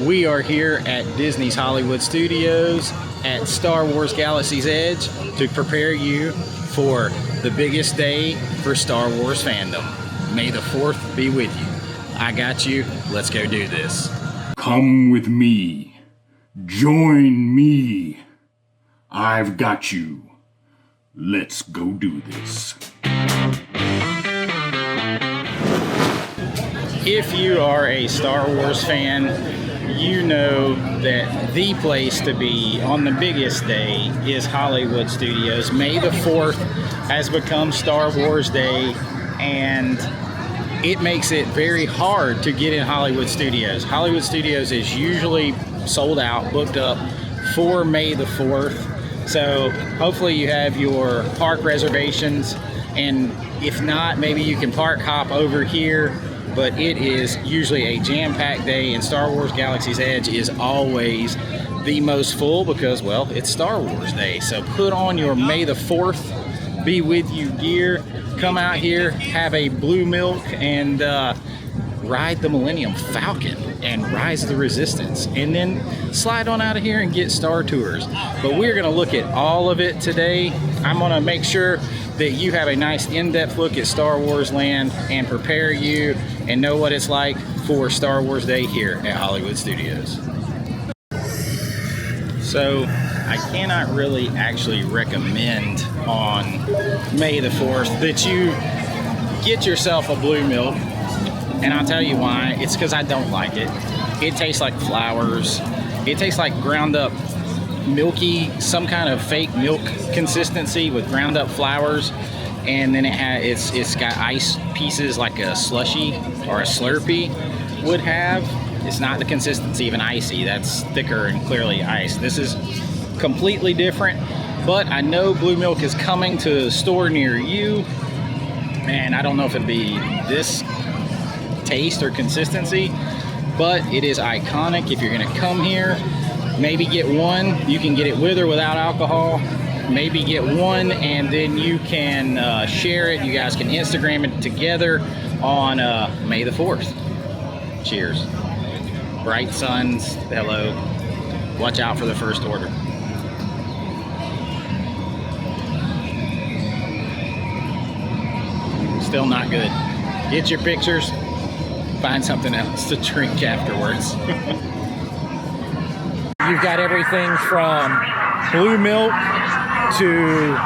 We are here at Disney's Hollywood Studios at Star Wars Galaxy's Edge to prepare you for the biggest day for Star Wars fandom. May the 4th be with you. I got you. Let's go do this. Come with me. Join me. I've got you. Let's go do this. If you are a Star Wars fan, you know that the place to be on the biggest day is Hollywood Studios. May the 4th has become Star Wars Day, and it makes it very hard to get in Hollywood Studios. Hollywood Studios is usually sold out, booked up for May the 4th. So hopefully you have your park reservations, and if not, maybe you can park hop over here. But it is usually a jam-packed day, and Star Wars Galaxy's Edge is always the most full because, well, it's Star Wars Day. So put on your May the 4th be with you gear. Come out here, have a blue milk, and ride the Millennium Falcon and Rise of the Resistance, and then slide on out of here and get Star Tours. But we're gonna look at all of it today. I'm gonna make sure that you have a nice in-depth look at Star Wars land and prepare you and know what it's like for Star Wars Day here at Hollywood Studios. So I cannot really actually recommend on May the 4th that you get yourself a blue milk, and I'll tell you why. It's because I don't like it. It tastes like flowers. It tastes like ground up milky, some kind of fake milk consistency with ground up flowers, and then it's got ice pieces like a slushy or a Slurpee would have. It's not the consistency of an icy. That's thicker and clearly ice. This is completely different, but I know blue milk is coming to a store near you, and I don't know if it'd be this taste or consistency, but it is iconic. If you're gonna come here, maybe get one. You can get it with or without alcohol. Maybe get one, and then you can share it. You guys can Instagram it together on May the 4th. Cheers. Bright suns, hello. Watch out for the first order. Still not good. Get your pictures. Find something else to drink afterwards. You've got everything from blue milk to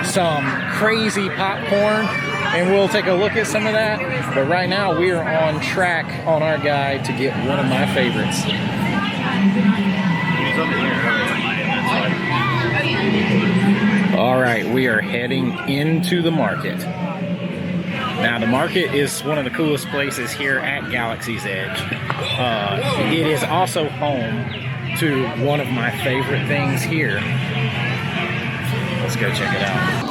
some crazy popcorn, and we'll take a look at some of that. But right now we are on track on our guide to get one of my favorites. All right, we are heading into the market. Now, the market is one of the coolest places here at Galaxy's Edge. It is also home to one of my favorite things here. Let's go check it out.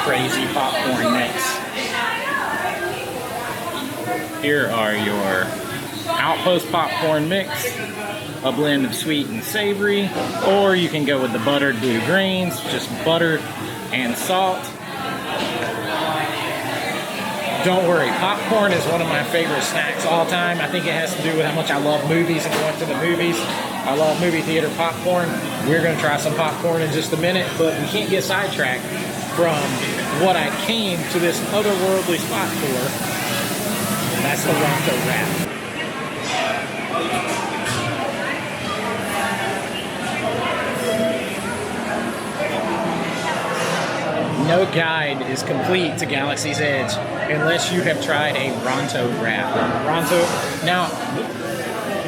Crazy popcorn mix. Here are your Outpost popcorn mix, a blend of sweet and savory, or you can go with the buttered blue greens, just butter and salt. Don't worry, popcorn is one of my favorite snacks all time. I think it has to do with how much I love movies and going to the movies. I love movie theater popcorn. We're gonna try some popcorn in just a minute, but we can't get sidetracked from what I came to this otherworldly spot for. That's the Ronto Wrap. No guide is complete to Galaxy's Edge unless you have tried a Ronto Wrap. Now,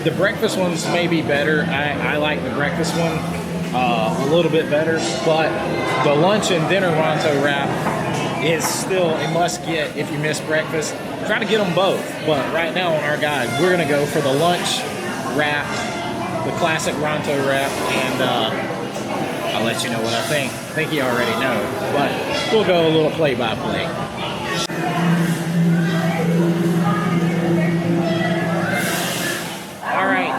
the breakfast ones may be better. I like the breakfast one a little bit better, but the lunch and dinner Ronto Wrap is still a must get if you miss breakfast. Try to get them both, but right now on our guide, we're gonna go for the lunch wrap, the classic Ronto Wrap, and I'll let you know what I think. I think you already know, but we'll go a little play-by-play. All right,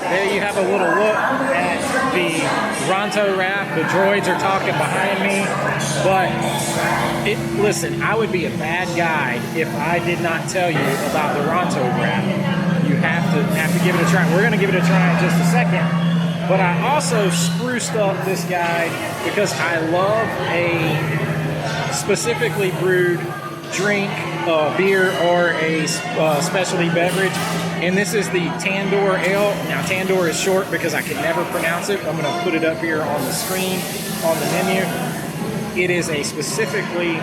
there you have a little look at the Ronto Wrap. The droids are talking behind me, but listen, I would be a bad guide if I did not tell you about the Ronto Wrap. You have to give it a try. We're gonna give it a try in just a second. But I also spruced up this guide because I love a specifically brewed drink, beer, or a specialty beverage. And this is the Tandoor Ale. Now, Tandoor is short because I can never pronounce it. I'm going to put it up here on the screen, on the menu. It is a specifically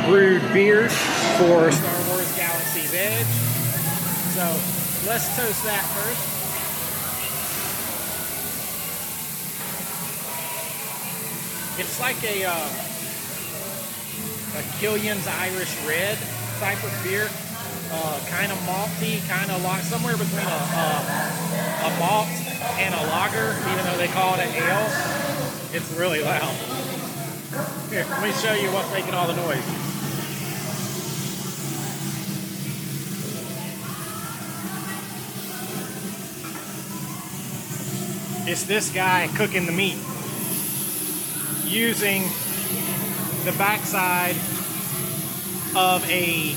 brewed beer for Star Wars Galaxy's Edge. So let's toast that first. It's like a Killian's Irish Red type of beer, kind of malty, kind of somewhere between a malt and a lager, even though they call it an ale. It's really loud. Here, let me show you what's making all the noise. It's this guy cooking the meat, using the backside of a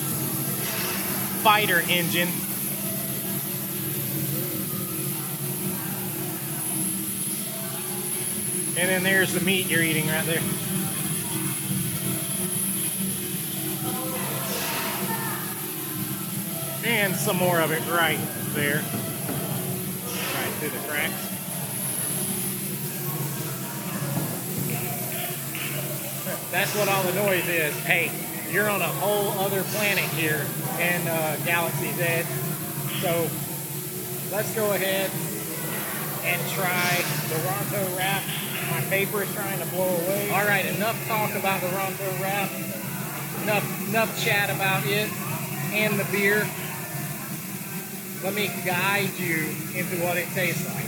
fighter engine. And then there's the meat you're eating right there. And some more of it right there. Right through the cracks. That's what all the noise is. Hey, you're on a whole other planet here in Galaxy's Edge. So let's go ahead and try the Ronto Wrap. My paper is trying to blow away. All right, enough talk about the Ronto Wrap. Enough chat about it and the beer. Let me guide you into what it tastes like.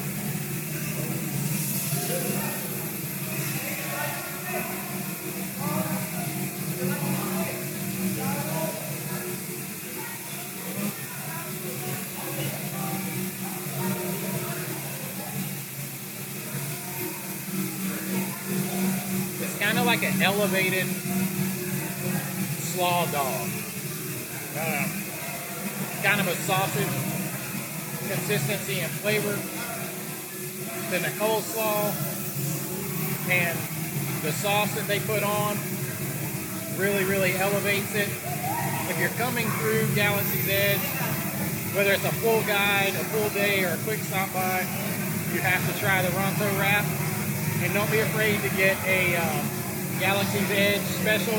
Kind of like an elevated slaw dog. Kind of a sausage consistency and flavor. Then the coleslaw and the sauce that they put on really elevates it. If you're coming through Galaxy's Edge, whether it's a full guide, a full day, or a quick stop by, you have to try the Ronto Wrap. And don't be afraid to get a Galaxy's Edge special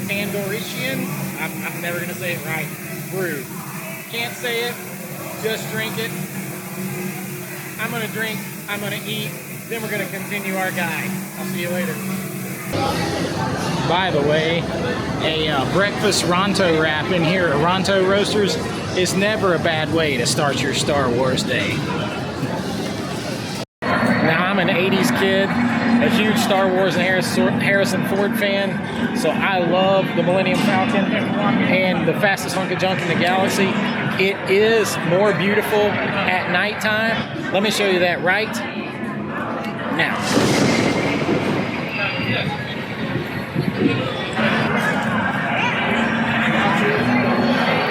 Tandoorician. I'm never going to say it right. Brew. Can't say it. Just drink it. I'm going to drink. I'm going to eat. Then we're going to continue our guide. I'll see you later. By the way, a breakfast Ronto Wrap in here at Ronto Roasters is never a bad way to start your Star Wars day. Now, I'm an 80s kid, a huge Star Wars and Harrison Ford fan, so I love the Millennium Falcon and the fastest hunk of junk in the galaxy. It is more beautiful at nighttime. Let me show you that right now.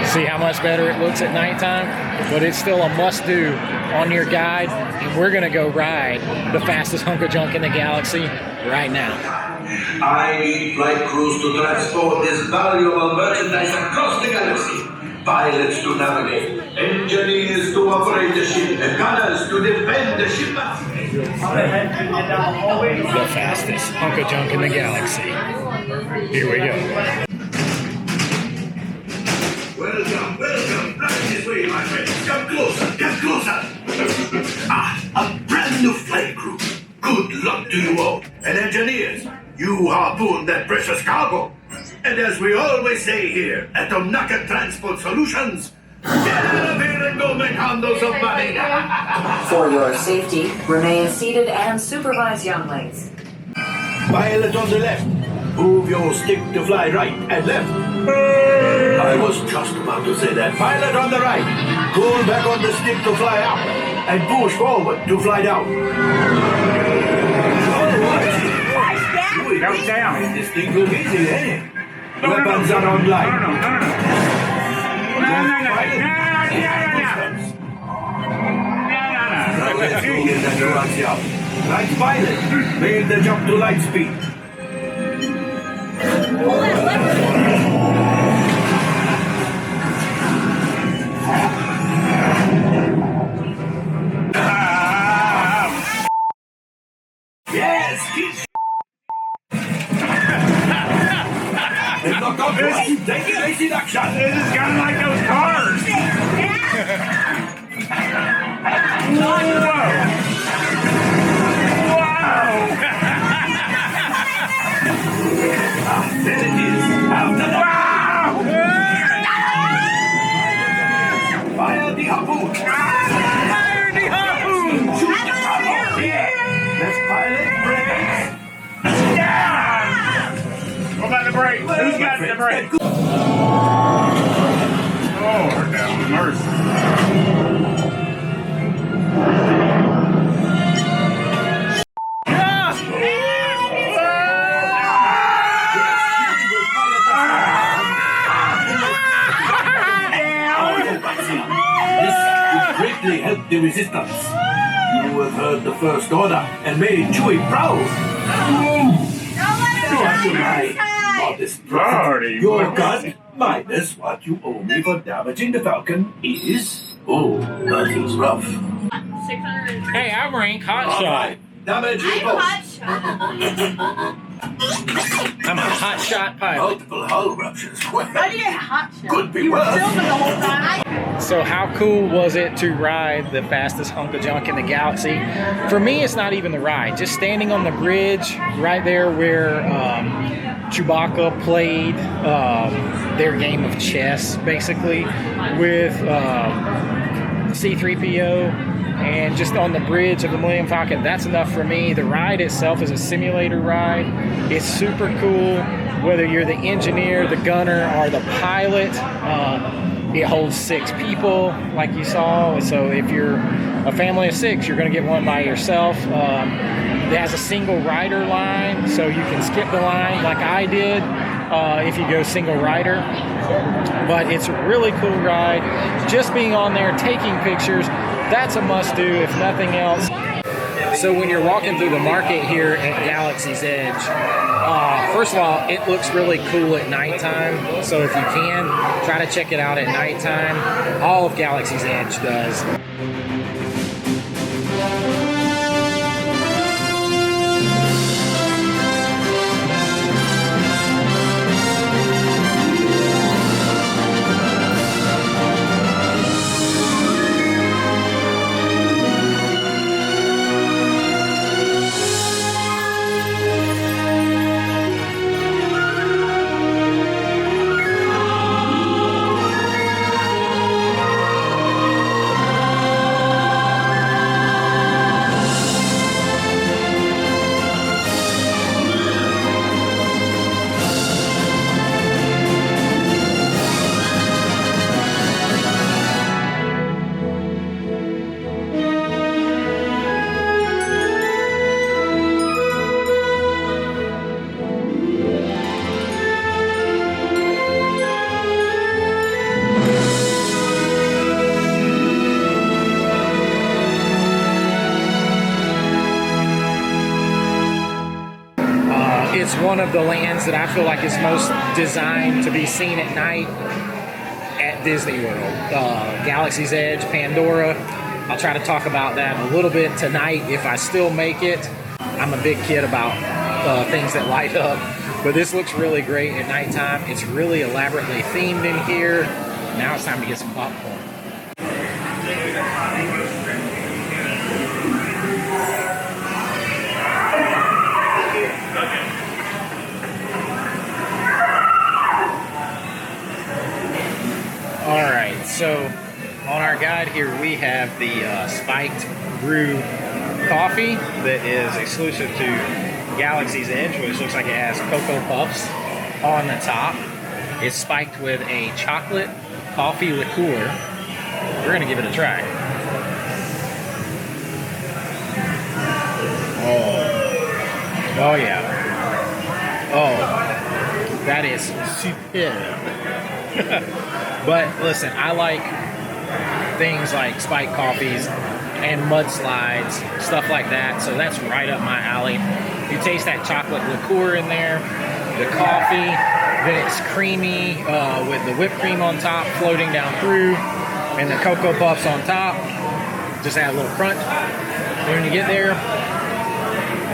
See how much better it looks at nighttime? But it's still a must-do on your guide, and we're gonna go ride the fastest hunk of junk in the galaxy right now. I need flight crews to transport this valuable merchandise across the galaxy. Pilots to navigate, engineers to operate the ship, and gunners to defend the ship. The fastest hunk of junk in the galaxy. Here we go. Welcome, welcome. Right this way, my friends. Come closer, come closer. A brand new flight crew. Good luck to you all. And engineers, you harpooned that precious cargo. And as we always say here at Omnaka Transport Solutions, get out of here and go make handles of money. For your safety, remain seated and supervise younglings. Pilot on the left. Move your stick to fly right and left. I was just about to say that. Pilot on the right. Pull back on the stick to fly up. And push forward to fly down. Go down. This thing will be easy, eh? Weapons are online. Let's go get that garage out. Right pilot, make the jump to light speed. Yes, keep it's not gone right. Take it easy, action. This is kind of like those cars. Whoa! There it is. Out of the Fire the harpoon. Fire the harpoon! Shoot the harpoon. Yeah. Let's pilot brakes. Down! What about the brakes? Who's got the brakes? Lord have mercy. Greatly helped the resistance. You have heard the First Order and made Chewie proud. Modest Lordy your mercy. cut minus what you owe me for damaging the Falcon is... Oh, that is rough. 600. Hey, I'm Rank All Hotshot. right, damage I'm report. hot shot. I'm a hotshot pilot. Multiple hull ruptures. Well, How do you get hot shot? Could be you were worse. filming the whole time. So how cool was it to ride the fastest hunk of junk in the galaxy? For me, it's not even the ride. Just standing on the bridge right there where Chewbacca played their game of chess, basically, with C-3PO, and just on the bridge of the Millennium Falcon, that's enough for me. The ride itself is a simulator ride. It's super cool, whether you're the engineer, the gunner, or the pilot. It holds 6 people, like you saw. So if you're a family of 6, you're going to get one by yourself. It has a single rider line, so you can skip the line like I did if you go single rider. But it's a really cool ride. Just being on there, taking pictures, that's a must do, if nothing else. So when you're walking through the market here at Galaxy's Edge, first of all, it looks really cool at nighttime. So if you can, try to check it out at nighttime. All of Galaxy's Edge does. the lands that I feel like is most designed to be seen at night at Disney World. Galaxy's Edge, Pandora. I'll try to talk about that a little bit tonight if I still make it. I'm a big kid about things that light up, but this looks really great at nighttime. It's really elaborately themed in here. Now it's time to get some popcorn. All right, so on our guide here we have the spiked brew coffee that is exclusive to Galaxy's Edge, which looks like it has Cocoa Puffs on the top. It's spiked with a chocolate coffee liqueur. We're gonna give it a try. Oh yeah. Oh, that is superb. But listen, I like things like spiked coffees and mudslides, stuff like that, so that's right up my alley. You taste that chocolate liqueur in there, the coffee, then it's creamy with the whipped cream on top floating down through, and the Cocoa Puffs on top. Just add a little crunch. And when you get there,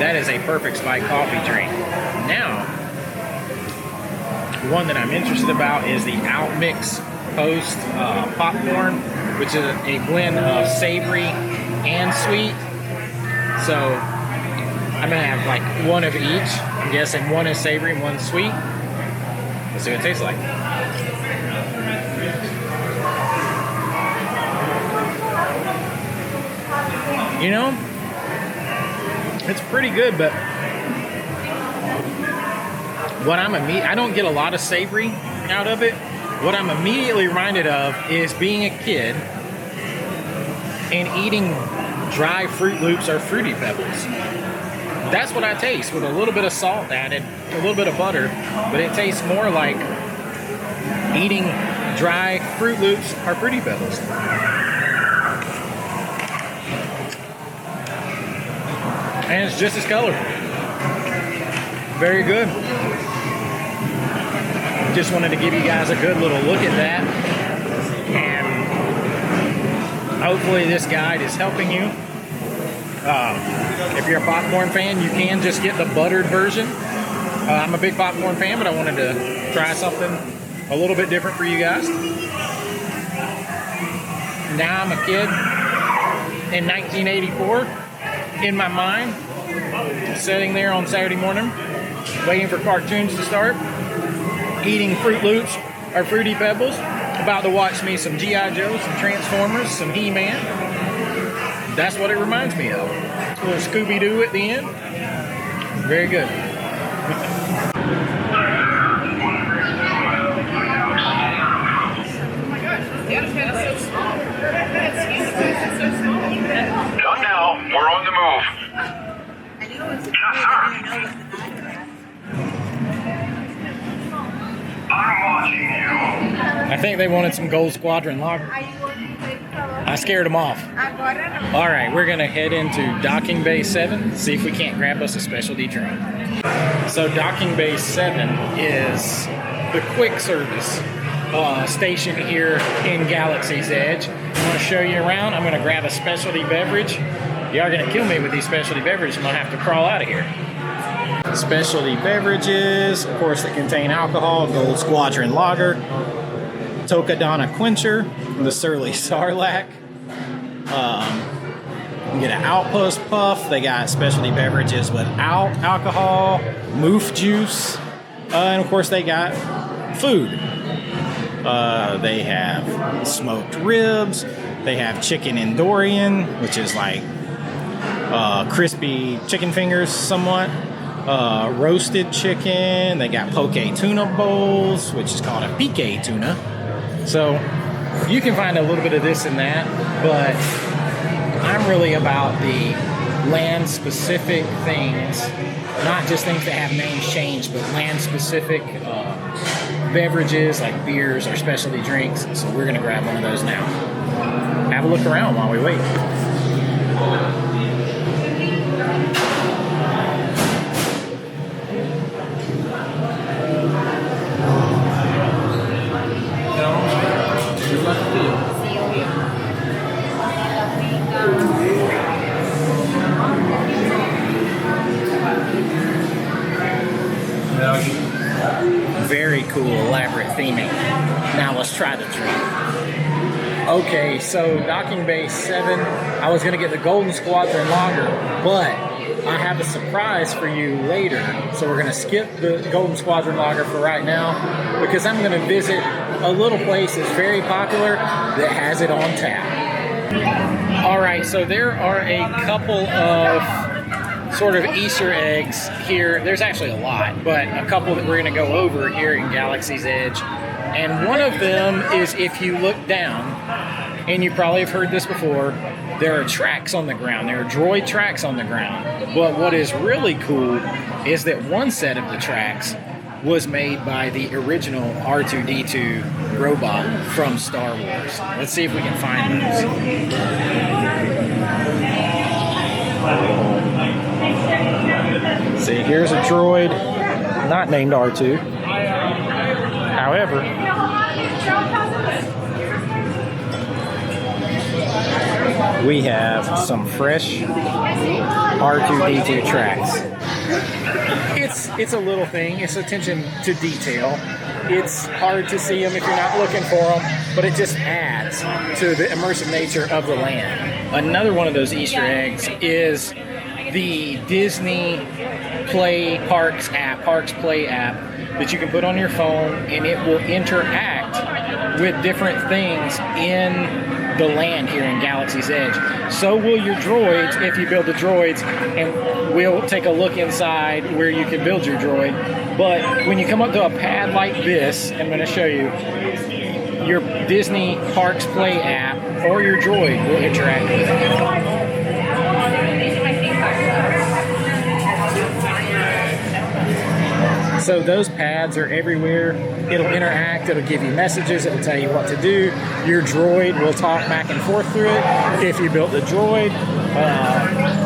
that is a perfect spiked coffee drink. Now, one that I'm interested about is the Outmix Post popcorn, which is a blend of savory and sweet. So I'm gonna have like one of each. I'm guessing one is savory and one's sweet. Let's see what it tastes like. You know, it's pretty good, but what I don't get a lot of savory out of it. What I'm immediately reminded of is being a kid and eating dry Fruit Loops or Fruity Pebbles. That's what I taste, with a little bit of salt added, a little bit of butter, but it tastes more like eating dry Fruit Loops or Fruity Pebbles. And it's just as colorful. Very good. Just wanted to give you guys a good little look at that, and hopefully this guide is helping you. If you're a popcorn fan, you can just get the buttered version. I'm a big popcorn fan, but I wanted to try something a little bit different for you guys. Now I'm a kid in 1984 in my mind, sitting there on Saturday morning waiting for cartoons to start, eating Fruit Loops or Fruity Pebbles, about to watch me some G.I. Joe, some Transformers, some He-Man. That's what it reminds me of. A little Scooby-Doo at the end. Very good. Come now, we're on the move. I'm watching you. I think they wanted some Gold Squadron lager. I scared them off. All right, we're gonna head into Docking Bay 7, see if we can't grab us a specialty drink. So Docking Bay 7 is the quick service station here in Galaxy's Edge. I'm gonna show you around. I'm gonna grab a specialty beverage. You are gonna kill me with these specialty beverages. I'm gonna have to crawl out of here. Specialty beverages, of course, that contain alcohol: Gold Squadron Lager, Tokadana Quencher, the Surly Sarlacc. You get an Outpost Puff. They got specialty beverages without alcohol, Moof Juice, and of course they got food. They have smoked ribs. They have chicken Endorian, which is like crispy chicken fingers somewhat. Roasted chicken. They got poke tuna bowls, which is called a pique tuna. So you can find a little bit of this and that, but I'm really about the land-specific things, not just things that have names changed, but land-specific beverages like beers or specialty drinks. So we're gonna grab one of those now. Have a look around while we wait. very cool, elaborate theming. Now let's try the droid. Okay, so docking bay 7, I was gonna get the Golden Squadron Logger, but I have a surprise for you later. So we're gonna skip the Golden Squadron Logger for right now because I'm gonna visit a little place that's very popular that has it on tap. All right, so there are a couple of sort of Easter eggs here. There's actually a lot, but a couple that we're gonna go over here in Galaxy's Edge. And one of them is if you look down, and you probably have heard this before, there are tracks on the ground. There are droid tracks on the ground. But what is really cool is that one set of the tracks was made by the original R2-D2 robot from Star Wars. Let's see if we can find those. See, here's a droid not named R2. However, we have some fresh R2-D2 tracks. It's a little thing. It's attention to detail. It's hard to see them if you're not looking for them, but it just adds to the immersive nature of the land. Another one of those Easter eggs is the Disney Parks Play app that you can put on your phone, and it will interact with different things in the land here in Galaxy's Edge. So will your droids if you build the droids, and we'll take a look inside where you can build your droid. But when you come up to a pad like this, I'm going to show you, your Disney Parks Play app or your droid will interact with it. So those pads are everywhere. It'll interact, it'll give you messages, it'll tell you what to do. Your droid will talk back and forth through it. If you built the droid,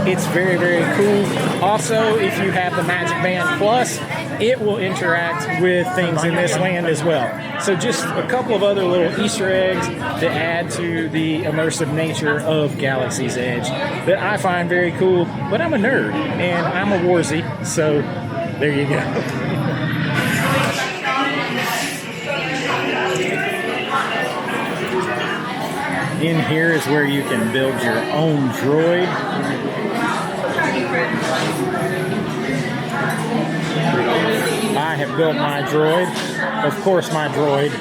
it's very, very cool. Also, if you have the Magic Band Plus, it will interact with things in this land as well. So just a couple of other little Easter eggs that add to the immersive nature of Galaxy's Edge that I find very cool. But I'm a nerd, and I'm a warzy, so there you go. In here is where you can build your own droid. I have built my droid. Of course, my droid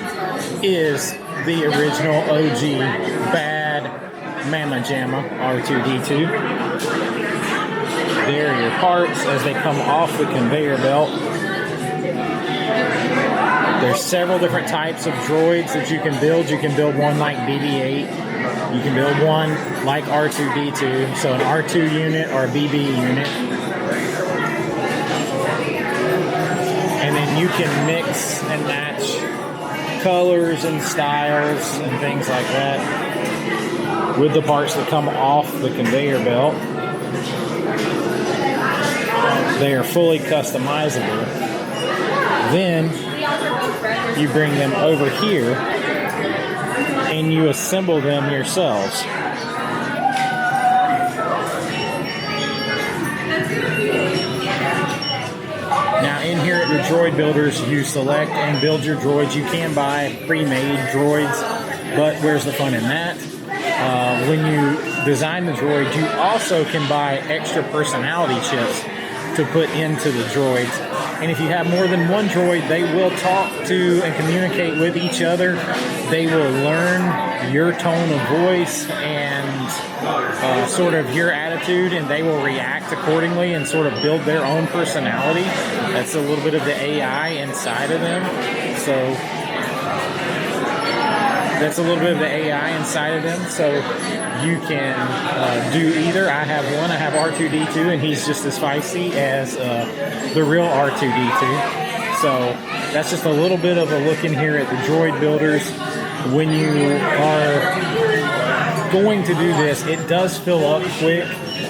is the original OG bad Mama Jamma R2-D2. There are your parts as they come off the conveyor belt. There's several different types of droids that you can build. You can build one like BB-8. You can build one like R2-D2, so an R2 unit or a BB unit. And then you can mix and match colors and styles and things like that with the parts that come off the conveyor belt. They are fully customizable. Then you bring them over here and you assemble them yourselves. Now in here at the Droid Builders, you select and build your droids. You can buy pre-made droids, but where's the fun in that? When you design the droid, you also can buy extra personality chips to put into the droids. And if you have more than one droid, they will talk to and communicate with each other. They will learn your tone of voice and sort of your attitude, and they will react accordingly and sort of build their own personality. That's a little bit of the AI inside of them. So that's a little bit of the AI inside of them. So you can do either. I have one. I have R2-D2, and he's just as feisty as the real R2-D2. So that's just a little bit of a look in here at the Droid Builders. When you are going to do this, it does fill up quick.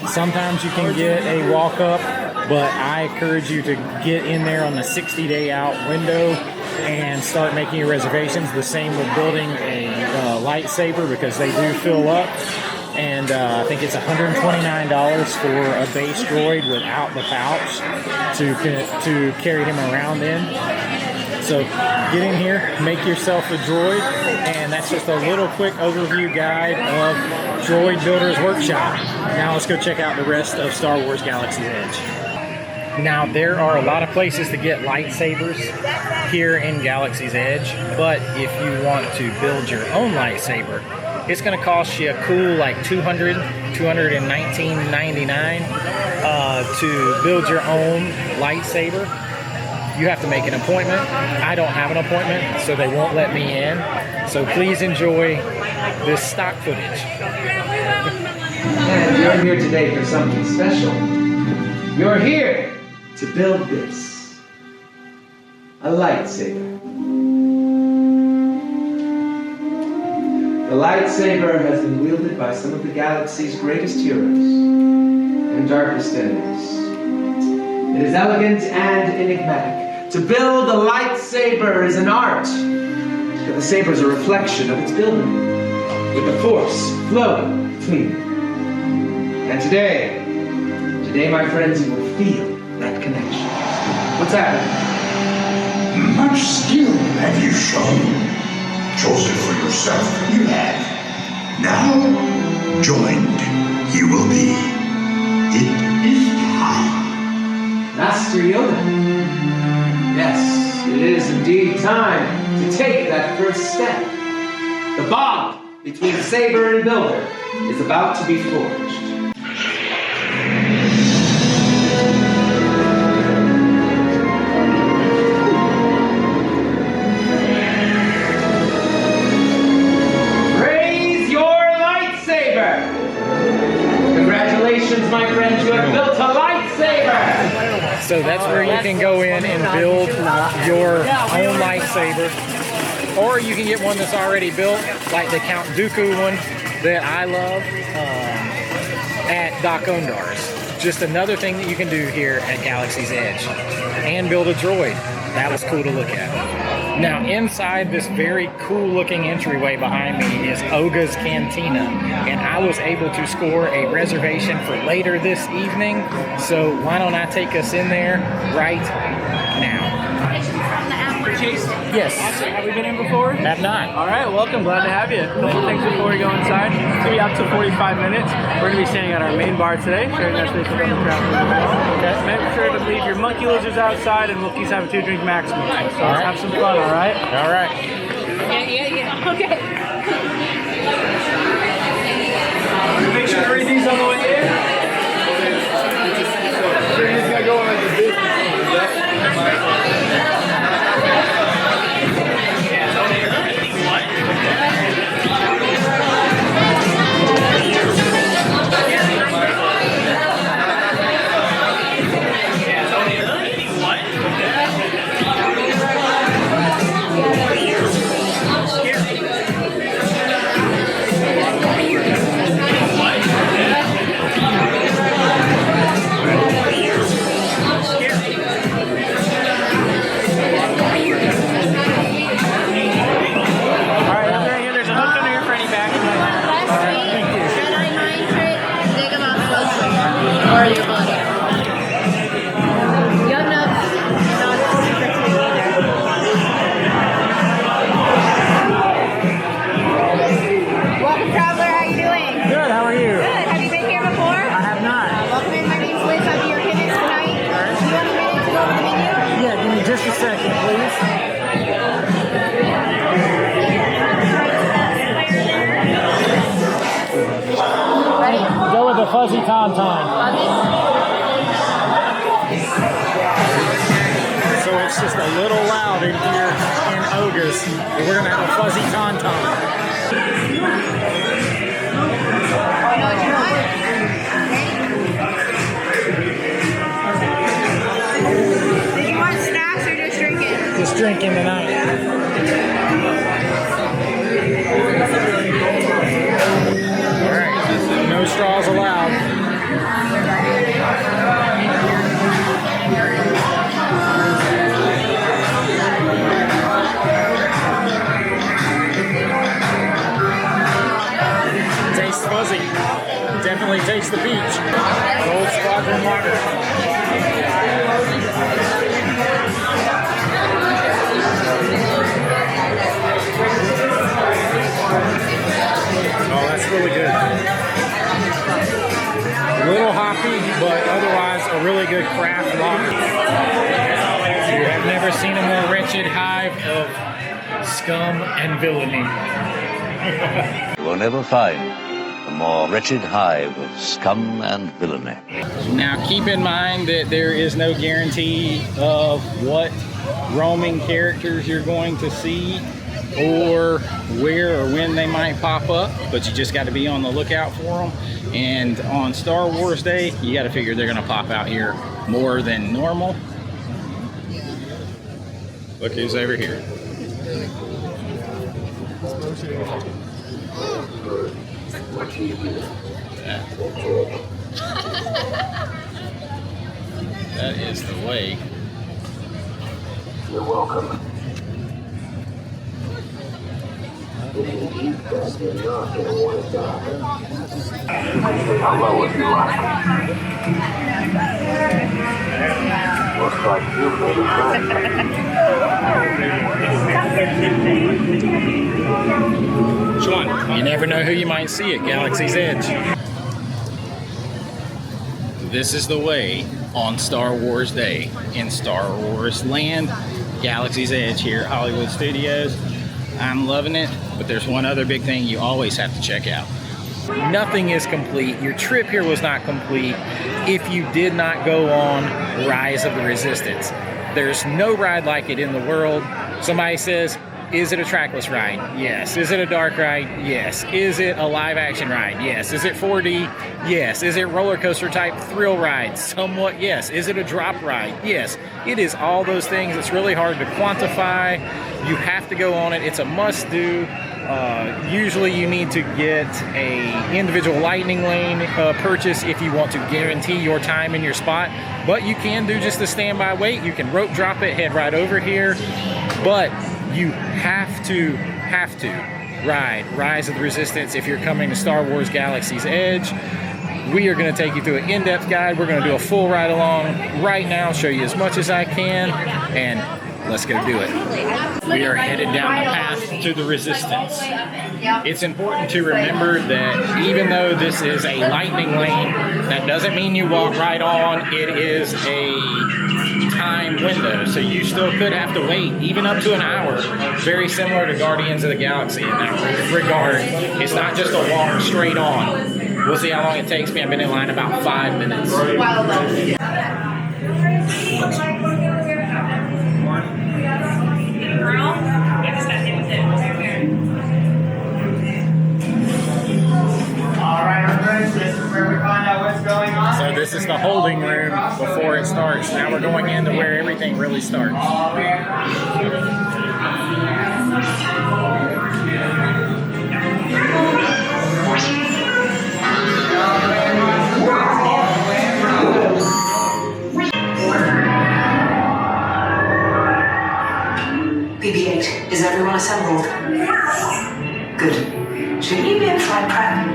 Sometimes you can get a walk-up, but I encourage you to get in there on the 60-day out window and start making your reservations. The same with building a lightsaber, because they do fill up. And I think it's $129 for a base droid without the pouch to carry him around in. So So get in here, make yourself a droid, and that's just a little quick overview guide of Droid Builder's Workshop. Now let's go check out the rest of Star Wars Galaxy's Edge. Now there are a lot of places to get lightsabers here in Galaxy's Edge, but if you want to build your own lightsaber, it's going to cost you a cool like $219.99 to build your own lightsaber. You have to make an appointment. I don't have an appointment, so they won't let me in. So please enjoy this stock footage. And you're here today for something special. You're here to build this. A lightsaber. The lightsaber has been wielded by some of the galaxy's greatest heroes and darkest enemies. It is elegant and enigmatic. To build a lightsaber is an art, but the saber is a reflection of its building, with the Force flowing between them. And today, my friends, you will feel that connection. What's happening? Much skill have you shown. Chosen for yourself, you have. Now, joined you will be. It is time. Master Yoda. Yes, it is indeed time to take that first step. The bond between saber and builder is about to be forged. Raise your lightsaber! Congratulations, my friends, you have built a lightsaber! So that's where you can go in and build your own lightsaber. Or you can get one that's already built, like the Count Dooku one that I love at Doc Ondar's. Just another thing that you can do here at Galaxy's Edge. And build a droid. That was cool to look at. Now inside this very cool looking entryway behind me is Oga's Cantina, and I was able to score a reservation for later this evening, so why don't I take us in there right now. Chase? Yes. Awesome. Have we been in before? Have not. All right, welcome. Glad to have you. A couple things before we go inside. It's going to be up to 45 minutes. We're going to be staying at our main bar today. Sharing that space with other travelers as well. Okay. Make sure to leave your monkey lizards outside, and we'll keep have a 2-drink maximum. So let's have some fun, all right? All right. Yeah. Okay. Make sure to read these on the way in. So you're just going to go on like a business. Just a second, please. Ready? Go with the fuzzy tauntaun. So it's just a little loud in here in Oga's. We're going to have a fuzzy tauntaun. Just drinking tonight. Alright, no straws allowed. Tastes fuzzy. Definitely tastes the beach. Old Squadron Lager. really good. A little hoppy, but otherwise a really good craft lager. You have never seen a more wretched hive of scum and villainy. You will never find a more wretched hive of scum and villainy. Now keep in mind that there is no guarantee of what roaming characters you're going to see or where or when they might pop up, but you just got to be on the lookout for them. And on Star Wars Day, you got to figure they're going to pop out here more than normal. Look who's over here. That is the way. You're welcome. Hello, if you like. Looks like you made a friend. Which one? You never know who you might see at Galaxy's Edge. This is the way on Star Wars Day in Star Wars Land, Galaxy's Edge here at Hollywood Studios. I'm loving it, but there's one other big thing you always have to check out. Nothing is complete. Your trip here was not complete if you did not go on Rise of the Resistance. There's no ride like it in the world. Somebody says, is it a trackless ride? Yes. Is it a dark ride? Yes. Is it a live action ride? Yes. Is it 4D? Yes. Is it roller coaster type thrill ride? Somewhat yes. Is it a drop ride? Yes. It is all those things. It's really hard to quantify. You have to go on it. It's a must do. Usually you need to get a individual lightning lane purchase if you want to guarantee your time in your spot, but you can do just a standby wait. You can rope drop it, head right over here, but you have to ride Rise of the Resistance if you're coming to Star Wars Galaxy's Edge. We are going to take you through an in-depth guide. We're going to do a full ride along right now, show you as much as I can, and let's go do it. We are headed down the path to the Resistance. It's important to remember that even though this is a lightning lane, that doesn't mean you walk right on. It is a time window, so you still could have to wait even up to an hour. Very similar to Guardians of the Galaxy in that regard. It's not just a walk straight on. We'll see how long it takes me. I've been in line about 5 minutes. So this is the holding room before it starts. Now we're going into where everything really starts. BB-8, is everyone assembled? Good. Should you be in flight prep?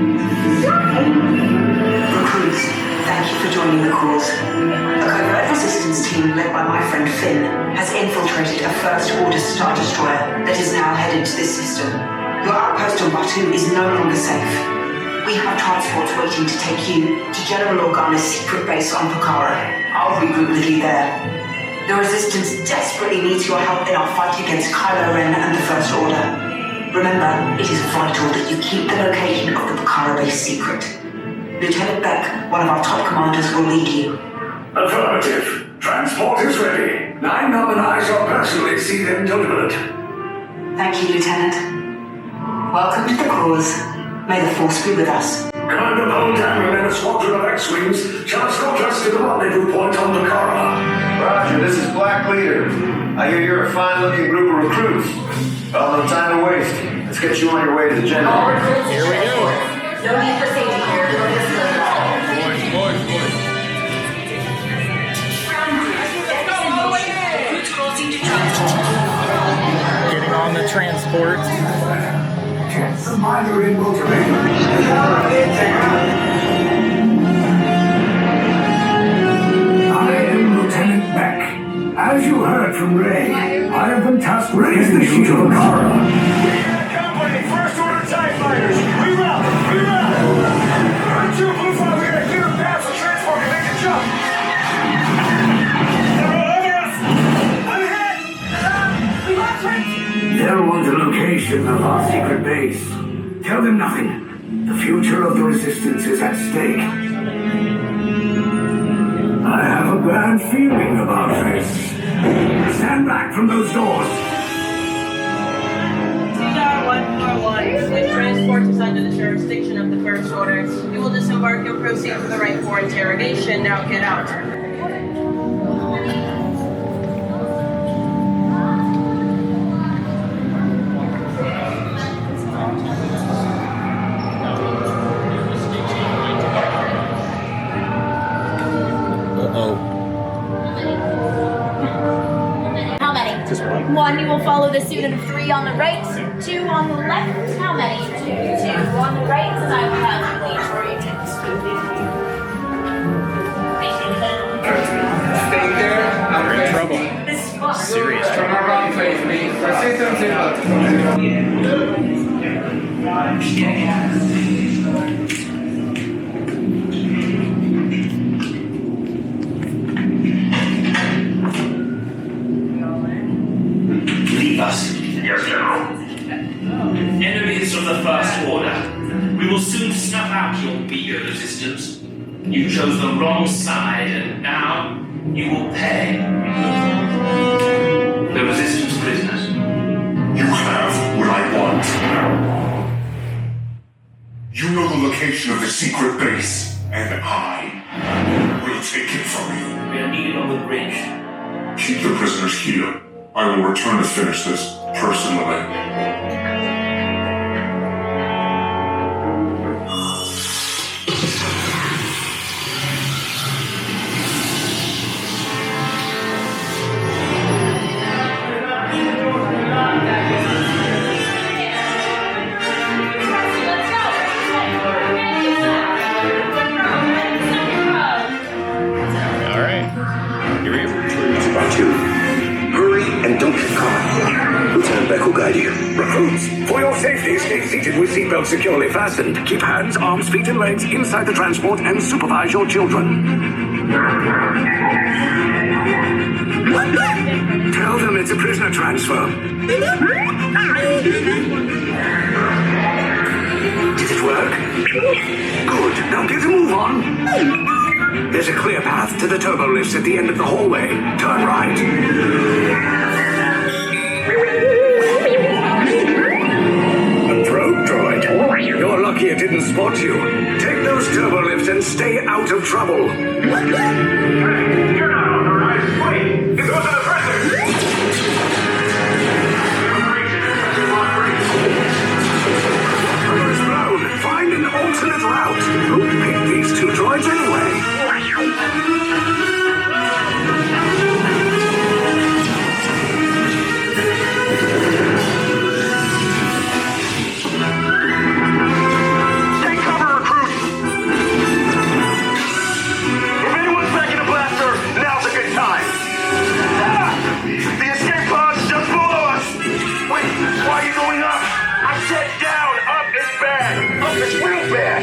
Recruits, thank you for joining the cause. A covert resistance team led by my friend Finn has infiltrated a First Order Star Destroyer that is now headed to this system. Your outpost on Batuu is no longer safe. We have transports waiting to take you to General Organa's secret base on Pucara. I'll regroup with you there. The Resistance desperately needs your help in our fight against Kylo Ren and the First Order. Remember, it is vital that you keep the location of the Pucara base secret. Lieutenant Beck, one of our top commanders, will lead you. Affirmative. Transport is ready. 9 and I shall personally see them delivered. Thank you, Lieutenant. Welcome to the cause. May the Force be with us. Commander Poldan and a squadron of X-Wings shall escort us to the rendezvous point on Pucara. Roger, this is Black Leader. I hear you're a fine-looking group of recruits. Well, no time to waste. Let's get you on your way to the general. Here we go. No need for safety here. Getting on the transport. Get the miner in motivator. I am Lieutenant Beck. As you heard from Rey, I have been tasked with getting you to Pucara. Company, First Order TIE Fighters, reroute! They'll want the location of our secret base. Tell them nothing. The future of the Resistance is at stake. I have a bad feeling about this. Stand back from those doors. Star 141, this transport is under the jurisdiction of the First Order. You will disembark and proceed to the right for interrogation. Now get out. How many? Just one. One, you will follow this unit of 3 on the right, 2 on the left. How many? 2 on the right, and I will have you leave for units. Stay there. We're in trouble. Serious trouble. Turn around, face me. Resistance is up. Leave us. Yes, General. Enemies of the First Order, we will soon snuff out your meager resistance. You chose the wrong side, and now you will pay. The Resistance prisoners. You have what I want. You know the location of the secret base, and I will take it from you. We are needed on the bridge. Keep the prisoners here. I will return to finish this personally. All right. Here we go. It's about you. Hurry and don't get caught. Lieutenant Beck will guide you. Recruits, for your safety, stay seated with seatbelts securely fastened. Keep hands, arms, feet, and legs inside the transport and supervise your children. Tell them it's a prisoner transfer. Did it work? Good. Now get a move on. There's a clear path to the turbo lifts at the end of the hallway. Turn right. A probe droid. You're lucky it didn't spot you. Take those turbo lifts and stay out of trouble. Hey, you're not authorized. Wait, it goes to the president. Cover is blown. Find an alternate route. Who picked these 2 droids anyway? Take cover, recruit! If anyone's packing a blaster, now's a good time. Ah! The escape pod's just below us! Wait, why are you going up? I said down! Up is bad! Up is real bad!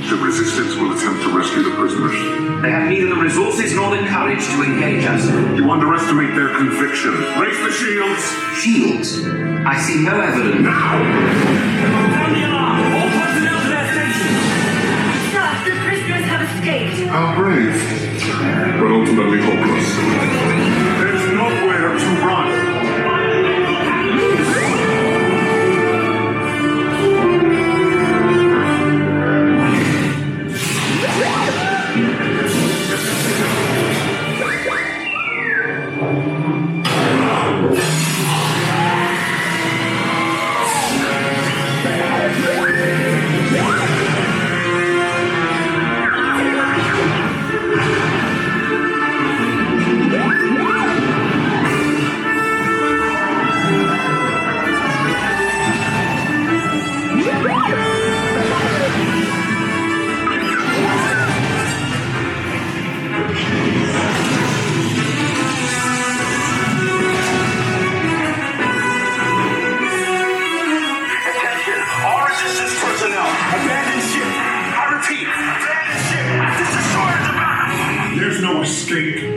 The Resistance will attempt to rescue the prisoners. They have neither the resources nor the courage to engage us. You underestimate their conviction. Raise the shields! Shields? I see no evidence. Now! Sound the alarm! All personnel to their stations! Sir, the prisoners have escaped. How brave, but ultimately hopeless. There's nowhere to run. Abandon ship. I repeat, abandon ship. This destroyer is about. There's no escape. You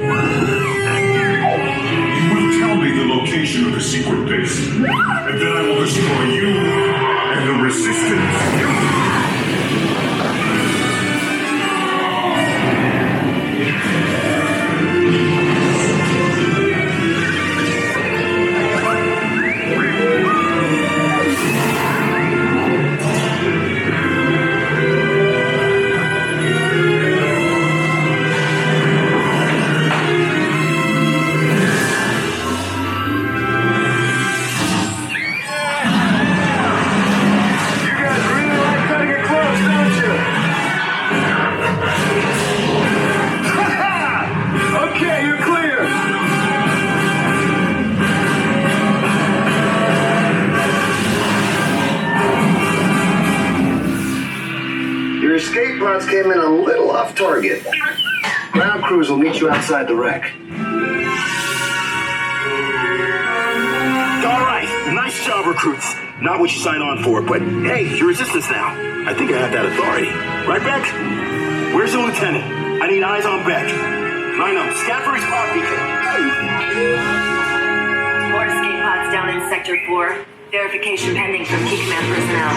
will tell me the location of the secret base, and then I will destroy you and the Resistance. Escape pods came in a little off target. Ground crews will meet you outside the wreck. All right, nice job, recruits. Not what you signed on for, but hey, you're Resistance now. I think I have that authority. Right, Beck? Where's the lieutenant? I need eyes on Beck. Line up, scan for his pod beacon. 4 escape pods down in Sector 4. Verification pending from key command personnel.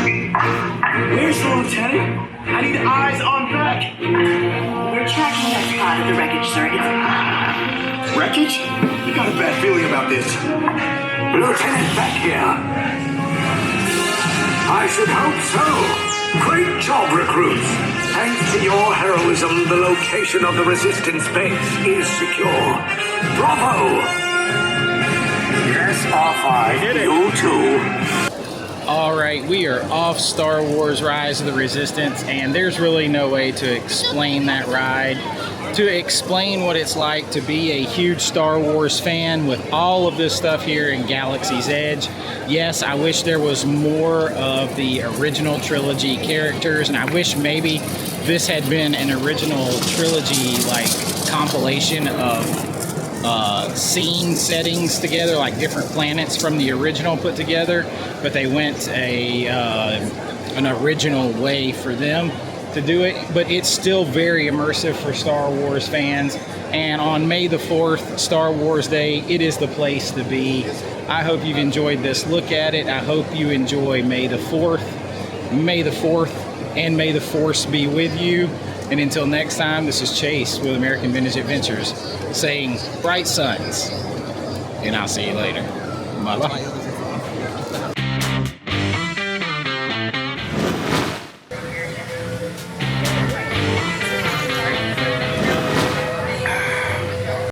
Where's the lieutenant? I need eyes on Beck. We're tracking that spot of the wreckage, sir. Wreckage? You got a bad feeling about this. Lieutenant Beck here. I should hope so. Great job, recruits. Thanks to your heroism, the location of the Resistance base is secure. Bravo! Yes, R5. You too. All right, we are off Star Wars Rise of the Resistance, and there's really no way to explain that ride, to explain what it's like to be a huge Star Wars fan with all of this stuff here in Galaxy's Edge. Yes, I wish there was more of the original trilogy characters, and I wish maybe this had been an original trilogy like compilation of scene settings together, like different planets from the original put together, but they went an original way for them to do it. But it's still very immersive for Star Wars fans, and on May the 4th, Star Wars Day, it is the place to be. I hope you've enjoyed this look at it. I hope you enjoy May the 4th. May the 4th and may the Force be with you. And until next time, this is Chase with American Vintage Adventures saying bright suns, and I'll see you later. Bye-bye.